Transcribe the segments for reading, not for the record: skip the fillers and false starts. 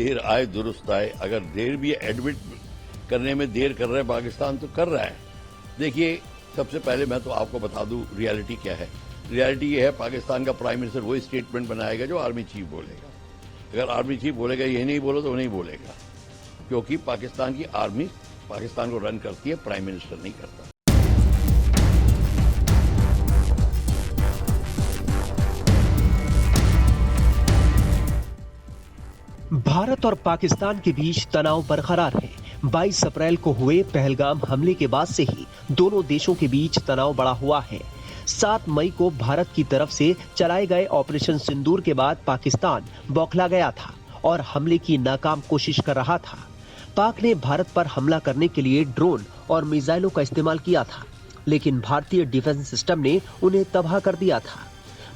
دیر آئے درست آئے. اگر دیر بھی ایڈمٹ کرنے میں دیر کر رہا ہے پاکستان تو کر رہا ہے. دیکھیے سب سے پہلے میں تو آپ کو بتا دوں ریالٹی کیا ہے. ریالٹی یہ ہے پاکستان کا پرائم منسٹر وہی اسٹیٹمنٹ بنائے گا جو آرمی چیف بولے گا. اگر آرمی چیف بولے گا یہ نہیں بولو تو وہ نہیں بولے گا, کیونکہ پاکستان کی آرمی پاکستان کو رن کرتی ہے, پرائم منسٹر نہیں کرتا. بھارت اور پاکستان کے بیچ تناؤ برقرار ہے. 22 اپریل کو ہوئے پہلگام حملے کے بعد سے ہی دونوں دیشوں کے بیچ تناؤ بڑھا ہوا ہے. 7 مئی کو بھارت کی طرف سے چلائے گئے آپریشن سندور کے بعد پاکستان بوکھلا گیا تھا اور حملے کی ناکام کوشش کر رہا تھا. پاک نے بھارت پر حملہ کرنے کے لیے ڈرون اور میزائلوں کا استعمال کیا تھا, لیکن بھارتی ڈیفنس سسٹم نے انہیں تباہ کر دیا تھا.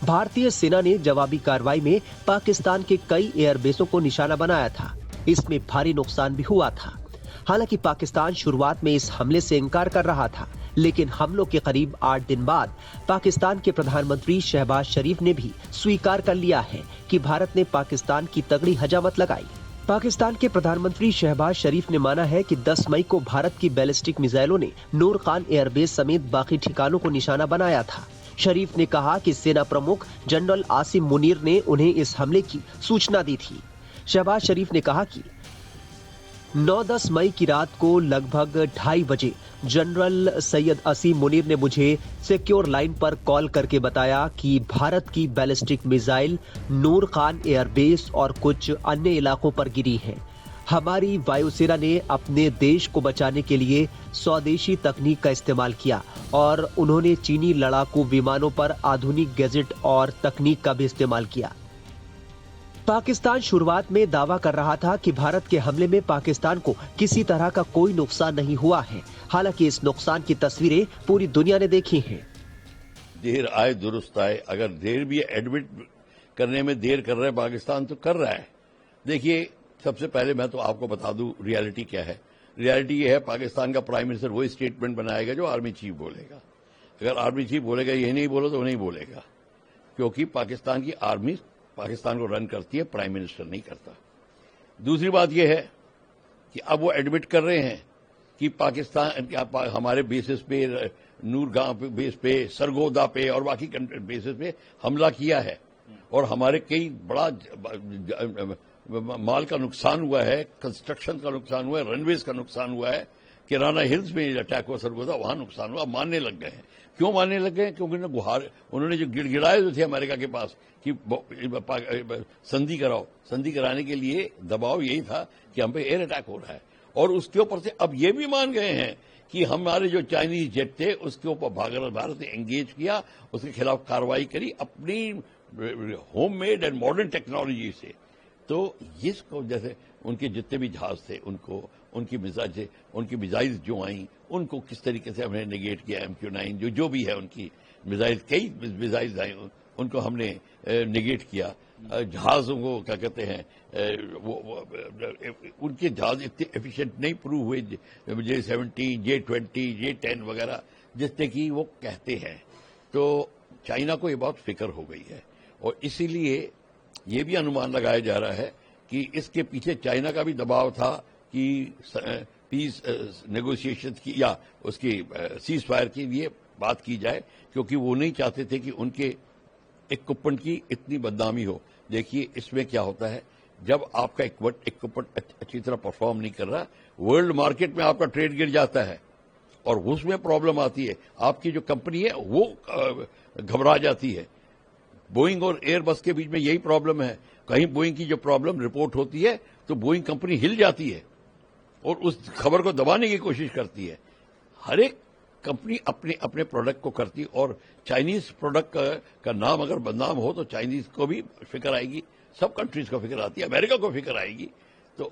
بھارتی سینا نے جوابی کارروائی میں پاکستان کے کئی ایئر بیسوں کو نشانہ بنایا تھا. اس میں بھاری نقصان بھی ہوا تھا. حالانکہ پاکستان شروعات میں اس حملے سے انکار کر رہا تھا, لیکن حملوں کے قریب 8 دن بعد پاکستان کے پردھان منتری شہباز شریف نے بھی سویکار کر لیا ہے کہ بھارت نے پاکستان کی تگڑی ہجامت لگائی. پاکستان کے پردھان منتری شہباز شریف نے مانا ہے کہ 10 مئی کو بھارت کی بیلسٹک میزائلوں نے نور خان ایئر بیس سمیت باقی ٹھکانوں کو نشانہ بنایا تھا. شریف نے کہا کہ سینا پرمکھ جنرل عاصم منیر نے انہیں اس حملے کی سوچنا دی تھی. شہباز شریف نے کہا کہ 9-10 مئی کی رات کو لگ بھگ 2:30 بجے جنرل سید عاصم منیر نے مجھے سیکیور لائن پر کال کر کے بتایا کہ بھارت کی بیلسٹک میزائل نور خان ایئر بیس اور کچھ انیہ علاقوں پر گری ہیں. ہماری وایو سینا نے اپنے دیش کو بچانے کے لیے سودیشی تکنیک کا استعمال کیا اور انہوں نے چینی لڑاکو ومانوں پر آدھونک گیجٹ اور تکنیک کا بھی استعمال کیا. پاکستان شروعات میں دعویٰ کر رہا تھا کہ بھارت کے حملے میں پاکستان کو کسی طرح کا کوئی نقصان نہیں ہوا ہے. حالانکہ اس نقصان کی تصویریں پوری دنیا نے دیکھی ہیں. دیر آئے درست آئے. اگر دیر بھی ایڈمٹ کرنے میں دیر کر رہا ہے پاکستان تو کر رہا ہے. دیکھیے سب سے پہلے میں تو آپ کو بتا دوں ریالٹی کیا ہے. ریالٹی یہ ہے پاکستان کا پرائم منسٹر وہی اسٹیٹمنٹ بنائے گا جو آرمی چیف بولے گا. اگر آرمی چیف بولے گا یہ نہیں بولو تو وہ نہیں بولے گا, کیونکہ پاکستان کی آرمی پاکستان کو رن کرتی ہے, پرائم منسٹر نہیں کرتا. دوسری بات یہ ہے کہ اب وہ ایڈمٹ کر رہے ہیں کہ پاکستان ہمارے بیسز پہ, نورگاں بیس پہ, سرگودا پہ اور باقی بیسز پہ حملہ کیا ہے اور ہمارے کئی بڑا مال کا نقصان ہوا ہے, کنسٹرکشن کا نقصان ہوا ہے, رن ویز کا نقصان ہوا ہے. کرانا ہلز میں اٹیک ہوا سرگودا, وہاں نقصان ہوا. ماننے لگ گئے ہیں. کیوں ماننے لگ گئے ہیں؟ کیونکہ انہوں نے جو گڑ گڑائے جو تھے امریکہ کے پاس کہ سندھی کراؤ, سندھی کرانے کے لیے دباؤ یہی تھا کہ ہم پہ ایئر اٹیک ہو رہا ہے. اور اس کے اوپر سے اب یہ بھی مان گئے ہیں کہ ہمارے جو چائنیز جیٹ تھے اس کے اوپر بھارت نے انگیج کیا, اس کے خلاف کارروائی کری اپنی home made and modern technology سے. تو اس کو جیسے ان کے جتنے بھی جہاز تھے ان کی میزائل جو آئیں ان کو کس طریقے سے ہم نے نیگیٹ کیا. MQ-9 جو بھی ہے ان کی میزائل, کئی میزائل آئیں ان کو ہم نے نیگیٹ کیا. جہازوں کو کیا کہتے ہیں ان کے جہاز اتنے ایفیشینٹ نہیں پروو ہوئے, J-17, J-20, J-10 وغیرہ جتنے کی وہ کہتے ہیں. تو چائنا کو یہ بہت فکر ہو گئی ہے اور اسی لیے یہ بھی انومان لگایا جا رہا ہے کہ اس کے پیچھے چائنا کا بھی دباؤ تھا کہ پیس نیگوسیشن کی یا اس کی سیز فائر کی لیے بات کی جائے, کیونکہ وہ نہیں چاہتے تھے کہ ان کے اکوپمنٹ کی اتنی بدنامی ہو. دیکھیے اس میں کیا ہوتا ہے, جب آپ کا اکوپمنٹ اچھی طرح پرفارم نہیں کر رہا, ورلڈ مارکیٹ میں آپ کا ٹریڈ گر جاتا ہے اور اس میں پرابلم آتی ہے. آپ کی جو کمپنی ہے وہ گھبرا جاتی ہے. بوئنگ اور ایئر بس کے بیچ میں یہی پرابلم ہے. کہیں بوئنگ کی جو پرابلم رپورٹ ہوتی ہے تو بوئنگ کمپنی ہل جاتی ہے اور اس خبر کو دبانے کی کوشش کرتی ہے. ہر ایک کمپنی اپنے پروڈکٹ کو کرتی, اور چائنیز پروڈکٹ کا نام اگر بدنام ہو تو چائنیز کو بھی فکر آئے گی, سب کنٹریز کو فکر آتی ہے, امریکہ کو فکر آئے گی. تو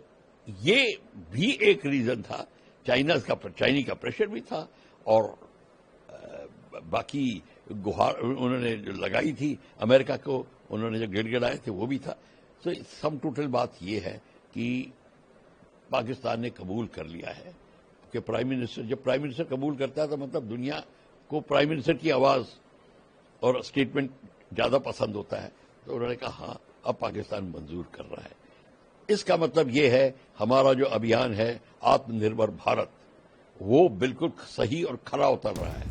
یہ بھی ایک ریزن تھا. چائنی کا پریشر بھی تھا اور باقی گہار انہوں نے جو لگائی تھی امریکہ کو, انہوں نے جو گڑ گڑائے تھے وہ بھی تھا. تو سم ٹوٹل بات یہ ہے کہ پاکستان نے قبول کر لیا ہے کہ جب پرائم منسٹر قبول کرتا ہے تو مطلب دنیا کو پرائم منسٹر کی آواز اور اسٹیٹمنٹ زیادہ پسند ہوتا ہے. تو انہوں نے کہا ہاں اب پاکستان منظور کر رہا ہے. اس کا مطلب یہ ہے ہمارا جو ابھیان ہے آتم نربھر بھارت وہ بالکل صحیح اور کھرا اتر رہا ہے.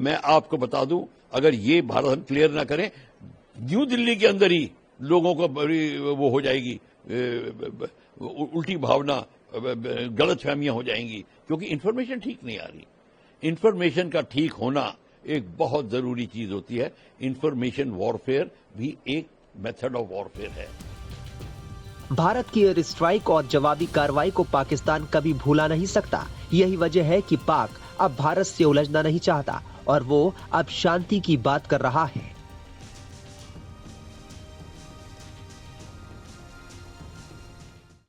میں آپ کو بتا دوں اگر یہ بھارت ہم کلیئر نہ کریں نیو دلی کے اندر ہی لوگوں کو بڑی وہ ہو جائے گی الٹی بھاونا غلط فہمیاں ہو جائیں گی کیونکہ انفارمیشن ٹھیک نہیں آ رہی. انفارمیشن کا ٹھیک ہونا ایک بہت ضروری چیز ہوتی ہے. انفارمیشن وارفیئر بھی ایک میتھڈ آف وارفیئر ہے. بھارت کی ایئر اسٹرائک اور جوابی کارروائی کو پاکستان کبھی بھولا نہیں سکتا. یہی وجہ ہے کہ پاک اب بھارت سے الجھنا نہیں چاہتا اور وہ اب شانتی کی بات کر رہا ہے.